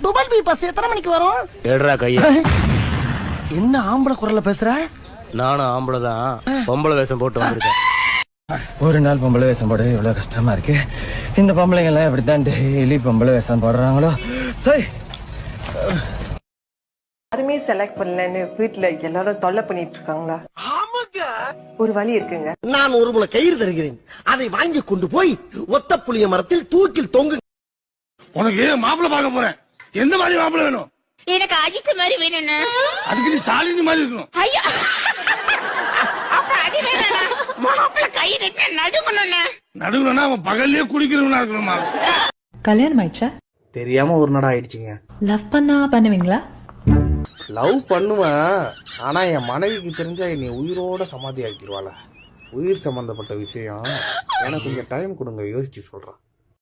டுபல் B bus எத்தனை மணிக்கு வரும்? எடுறா கைய. என்ன ஆம்பளை குரல்ல பேசுற? நானும் ஆம்பளை தான், பொம்பளை வேஷம் போட்டு வந்திருக்கேன். ஒரு நாள் பொம்பளை வேஷம் போட இவ்வளவு கஷ்டமா இருக்கு. இந்த பொம்பளைங்க எல்லாம் எப்படித்தான் டெய்லி பொம்பளை வேஷம் போடுறாங்களோ. சரி, யாருமே செலக்ட் பண்ணலன்னு வீட்டுல எல்லாரும் தொல்லை பண்ணிட்டு இருக்காங்களா? ஒரு வழி இருக்குங்க. நான் ஒரு முளை கயிறு தருகிறேன், அதை வாங்கி கொண்டு போய் ஒத்த புளிய மரத்தில் தூக்கில் தொங்கு. உனக்கு மாப்பிள்ளை பார்க்க போறேன். எந்த மாதிரி மாப்பிள்ளை வேணும்? எனக்கு அஜித் மாதிரி வேணும்ண்ணா. அதுக்கு நீ சாலினி மாதிரி இருக்கணும். ஐயா, அப்ப அது வேணா மாப்பிள்ளை கை நீட்ட நடுங்கணும்ண்ணா. நடுவுலன்னா அவன் பகல்லே குடிக்கிறவனா இருக்கணுமா? கல்யாணம் ஆயிடுச்சா? தெரியாம ஒரு நாள் ஆயிடுச்சுங்க. லவ் பண்ணா பண்ணுவீங்களா? லவ் பண்ணுவேன், ஆனா என் மனைவிக்கு தெரிஞ்சா என்னை உயிரோட சமாதி ஆக்கிடுவாள. உயிர் சம்பந்தப்பட்ட விஷயம், எனக்கு கொஞ்சம் டைம் கொடுங்க, யோசிச்சு சொல்றேன்.